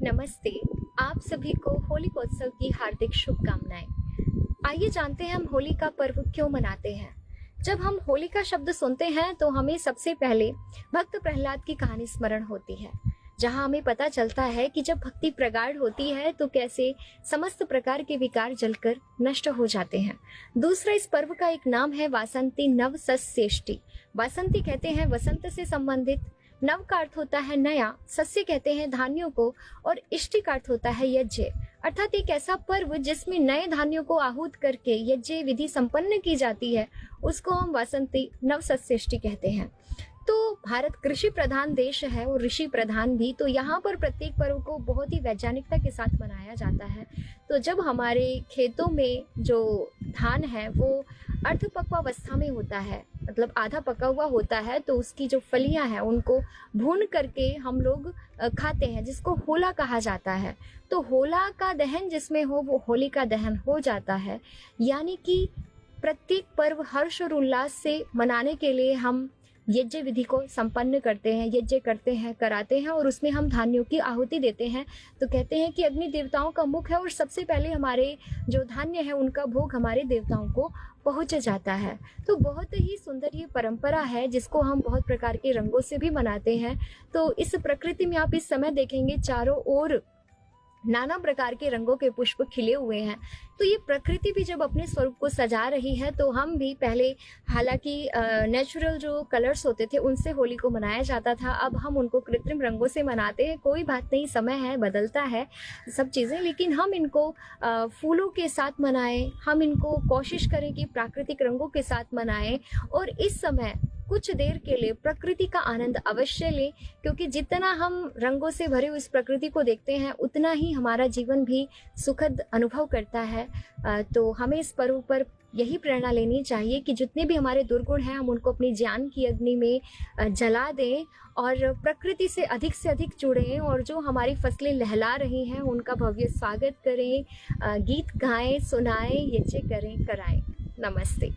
नमस्ते। आप सभी को होलिकोत्सव की हार्दिक शुभकामनाएं। आइए जानते हैं हम होली का पर्व क्यों मनाते हैं। जब हम होली का शब्द सुनते हैं तो हमें सबसे पहले भक्त प्रहलाद की कहानी स्मरण होती है, जहां हमें पता चलता है कि जब भक्ति प्रगाढ़ होती है तो कैसे समस्त प्रकार के विकार जलकर नष्ट हो जाते हैं। दूसरा, इस पर्व का एक नाम है वासंती नव सस्येष्टि। वासंती कहते हैं वसंत से संबंधित, नव का अर्थ होता है नया, सस्य कहते हैं धान्यों को, और इष्टि का अर्थ होता है यज्ञ, अर्थात एक ऐसा पर्व जिसमें नए धान्यों को आहूत करके यज्ञ विधि संपन्न की जाती है, उसको हम वासंती नव सस्येष्टि कहते हैं। तो भारत कृषि प्रधान देश है और ऋषि प्रधान भी, तो यहाँ पर प्रत्येक पर्व को बहुत ही वैज्ञानिकता के साथ मनाया जाता है। तो जब हमारे खेतों में जो धान है वो अर्धपक्वावस्था में होता है, मतलब आधा पका हुआ होता है, तो उसकी जो फलियां हैं उनको भून करके हम लोग खाते हैं, जिसको होला कहा जाता है। तो होला का दहन जिसमें हो वो होली का दहन हो जाता है। यानी कि प्रत्येक पर्व हर्ष और उल्लास से मनाने के लिए हम यज्ञ विधि को संपन्न करते हैं, यज्ञ करते हैं, कराते हैं, और उसमें हम धान्यों की आहुति देते हैं। तो कहते हैं कि अग्नि देवताओं का मुख है और सबसे पहले हमारे जो धान्य है उनका भोग हमारे देवताओं को पहुंच जाता है। तो बहुत ही सुंदर ये परंपरा है जिसको हम बहुत प्रकार के रंगों से भी मनाते हैं। तो इस प्रकृति में आप इस समय देखेंगे चारों ओर नाना प्रकार के रंगों के पुष्प खिले हुए हैं। तो ये प्रकृति भी जब अपने स्वरूप को सजा रही है, तो हम भी पहले, हालांकि नेचुरल जो कलर्स होते थे उनसे होली को मनाया जाता था, अब हम उनको कृत्रिम रंगों से मनाते हैं। कोई बात नहीं, समय है, बदलता है सब चीज़ें, लेकिन हम इनको फूलों के साथ मनाएं, हम इनको कोशिश करें कि प्राकृतिक रंगों के साथ मनाएं, और इस समय कुछ देर के लिए प्रकृति का आनंद अवश्य लें, क्योंकि जितना हम रंगों से भरे हुए इस प्रकृति को देखते हैं उतना ही हमारा जीवन भी सुखद अनुभव करता है। तो हमें इस पर्व पर यही प्रेरणा लेनी चाहिए कि जितने भी हमारे दुर्गुण हैं हम उनको अपनी ज्ञान की अग्नि में जला दें और प्रकृति से अधिक जुड़ें, और जो हमारी फसलें लहला रही हैं उनका भव्य स्वागत करें, गीत गाएं, सुनाएं, यज्ञ करें, कराएं। नमस्ते।